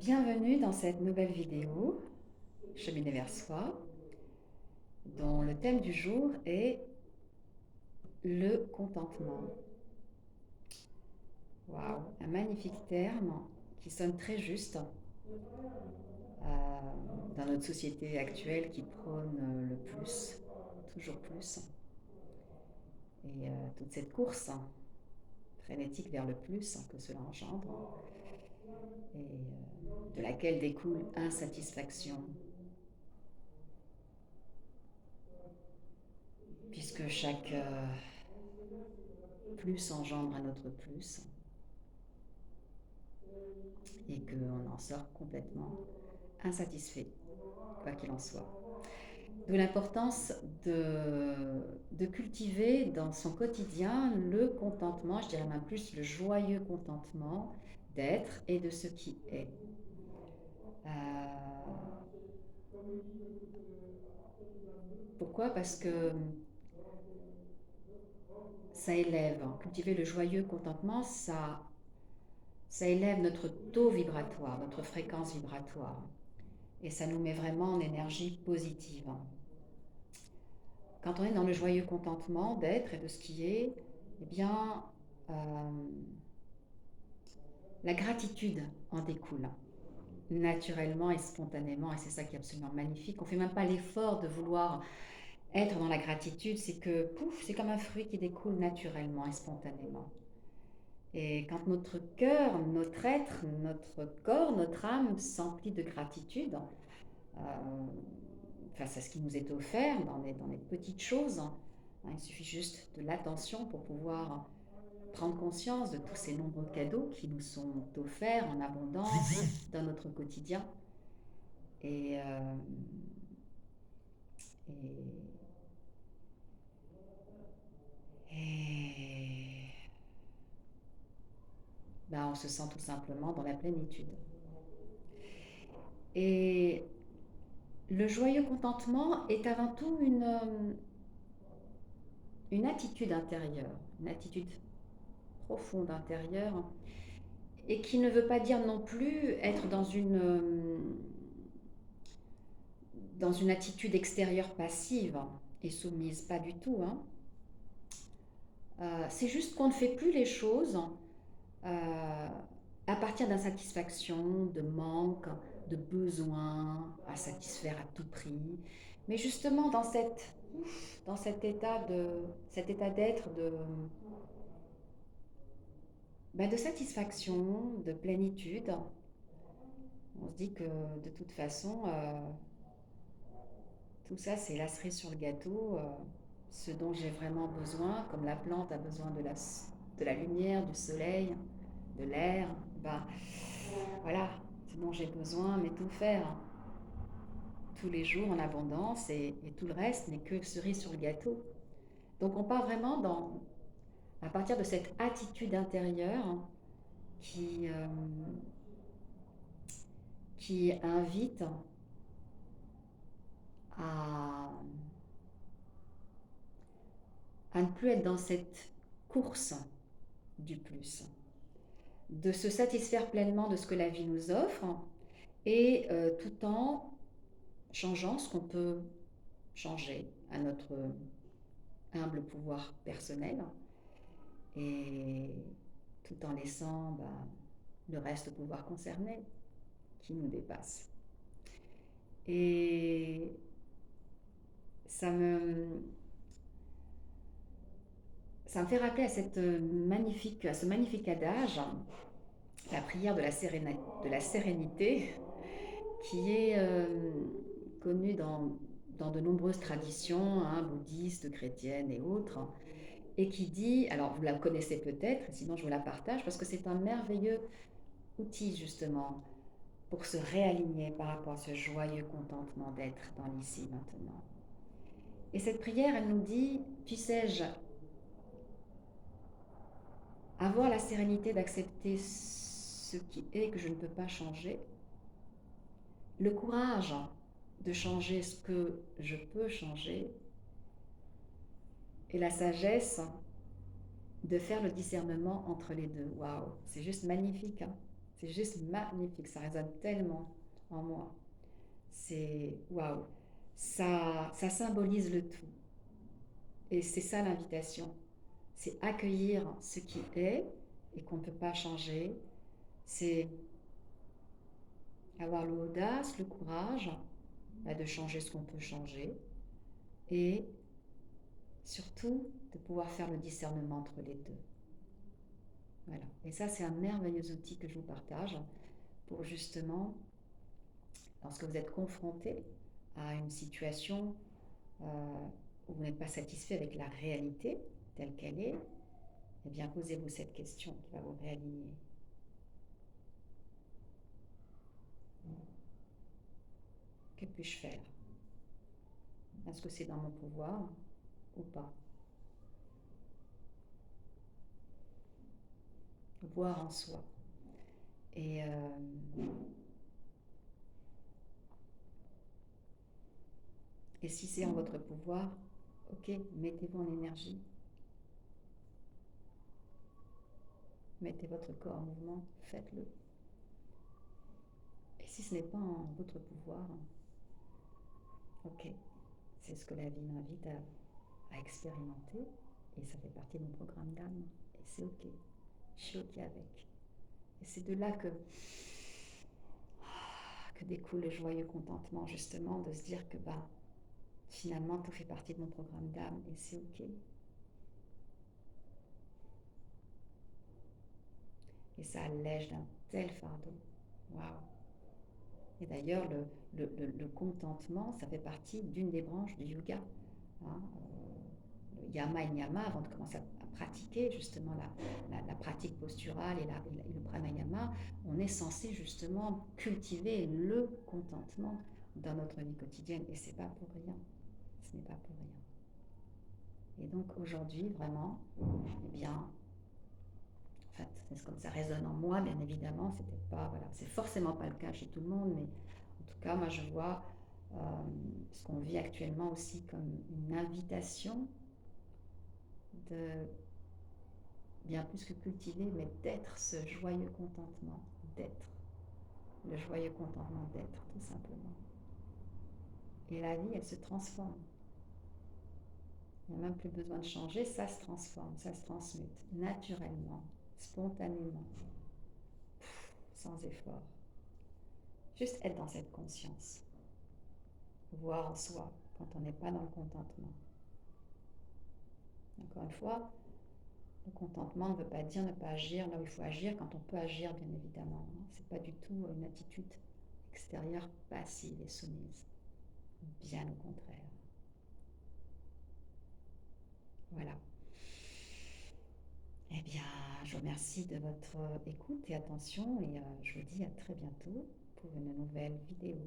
Bienvenue dans cette nouvelle vidéo, Cheminer vers soi, dont le thème du jour est le contentement. Waouh, un magnifique terme qui sonne très juste dans notre société actuelle qui prône le plus, toujours plus. Et toute cette course frénétique vers le plus que cela engendre, et de laquelle découle insatisfaction, puisque chaque plus engendre un autre plus, et qu'on en sort complètement insatisfait, quoi qu'il en soit. D'où l'importance de cultiver dans son quotidien le contentement, je dirais même plus le joyeux contentement d'être et de ce qui est. Pourquoi? Parce que ça élève, cultiver le joyeux contentement, ça élève notre taux vibratoire, notre fréquence vibratoire. Et ça nous met vraiment en énergie positive. Quand on est dans le joyeux contentement d'être et de ce qui est, eh bien, euh, la gratitude en découle naturellement et spontanément, et c'est ça qui est absolument magnifique. On ne fait même pas l'effort de vouloir être dans la gratitude, c'est que, pouf, c'est comme un fruit qui découle naturellement et spontanément. Et quand notre cœur, notre être, notre corps, notre âme s'emplit de gratitude, euh, face à ce qui nous est offert dans les petites choses, il suffit juste de l'attention pour pouvoir prendre conscience de tous ces nombreux cadeaux qui nous sont offerts en abondance dans notre quotidien. Et, et, et ben, on se sent tout simplement dans la plénitude. Et le joyeux contentement est avant tout une attitude intérieure, une attitude profonde intérieure, et qui ne veut pas dire non plus être dans une attitude extérieure passive et soumise, pas du tout. C'est juste qu'on ne fait plus les choses à partir d'insatisfaction, de manque, de besoin à satisfaire à tout prix, mais justement dans cet état d'être de satisfaction, de plénitude. On se dit que de toute façon, tout ça c'est la cerise sur le gâteau. Ce dont j'ai vraiment besoin, comme la plante a besoin de la lumière, du soleil, de l'air, ben voilà, ce dont j'ai besoin, mais tout faire tous les jours en abondance, et tout le reste n'est que cerise sur le gâteau. Donc on part vraiment à partir de cette attitude intérieure qui, euh, qui invite à, à ne plus être dans cette course du plus, de se satisfaire pleinement de ce que la vie nous offre, et tout en changeant ce qu'on peut changer à notre humble pouvoir personnel, et tout en laissant le reste au pouvoir concerné qui nous dépasse. Et ça me, ça me fait rappeler à ce magnifique adage, la prière de de la sérénité, qui est connue dans de nombreuses traditions bouddhistes, chrétiennes et autres, et qui dit, alors vous la connaissez peut-être, sinon je vous la partage, parce que c'est un merveilleux outil justement pour se réaligner par rapport à ce joyeux contentement d'être dans l'ici maintenant. Et cette prière, elle nous dit, puissais-je avoir la sérénité d'accepter ce qui est que je ne peux pas changer, le courage de changer ce que je peux changer, et la sagesse de faire le discernement entre les deux. Waouh, c'est juste magnifique. C'est juste magnifique, ça résonne tellement en moi. C'est waouh, ça symbolise le tout. Et c'est ça l'invitation, c'est accueillir ce qui est et qu'on ne peut pas changer. C'est avoir l'audace, le courage de changer ce qu'on peut changer et surtout de pouvoir faire le discernement entre les deux. Voilà. Et ça, c'est un merveilleux outil que je vous partage pour justement, lorsque vous êtes confronté à une situation euh, où vous n'êtes pas satisfait avec la réalité telle qu'elle est, eh bien, posez-vous cette question qui va vous réaligner. Que puis-je faire? Est-ce que c'est dans mon pouvoir ou pas? Voir en soi. Et, et si c'est en votre pouvoir, ok, mettez-vous en énergie. Mettez votre corps en mouvement, faites-le. Et si ce n'est pas en votre pouvoir, ok, c'est ce que la vie m'invite à expérimenter et ça fait partie de mon programme d'âme et c'est ok, je suis ok avec. Et c'est de là que découle le joyeux contentement justement de se dire que bah, finalement tout fait partie de mon programme d'âme et c'est ok. Et ça allège d'un tel fardeau. Waouh! Et d'ailleurs, le contentement, ça fait partie d'une des branches du yoga. Hein, le yama et niyama, avant de commencer à pratiquer justement la pratique posturale et le pranayama, on est censé justement cultiver le contentement dans notre vie quotidienne. Et c'est pas pour rien. Ce n'est pas pour rien. Et donc aujourd'hui, vraiment, eh bien, en fait, c'est comme ça résonne en moi, bien évidemment, c'était pas, voilà, c'est forcément pas le cas chez tout le monde, mais en tout cas, moi je vois euh, ce qu'on vit actuellement aussi comme une invitation de bien plus que cultiver, mais d'être ce joyeux contentement, d'être, le joyeux contentement d'être, tout simplement. Et la vie, elle se transforme. Il n'y a même plus besoin de changer, ça se transforme, ça se transmute, naturellement, spontanément, sans effort. Juste être dans cette conscience, voir en soi quand on n'est pas dans le contentement. Encore une fois, le contentement ne veut pas dire ne pas agir là où il faut agir quand on peut agir, bien évidemment. Ce n'est pas du tout une attitude extérieure passive et soumise. Bien au contraire. Voilà. Eh bien, je vous remercie de votre écoute et attention et je vous dis à très bientôt pour une nouvelle vidéo.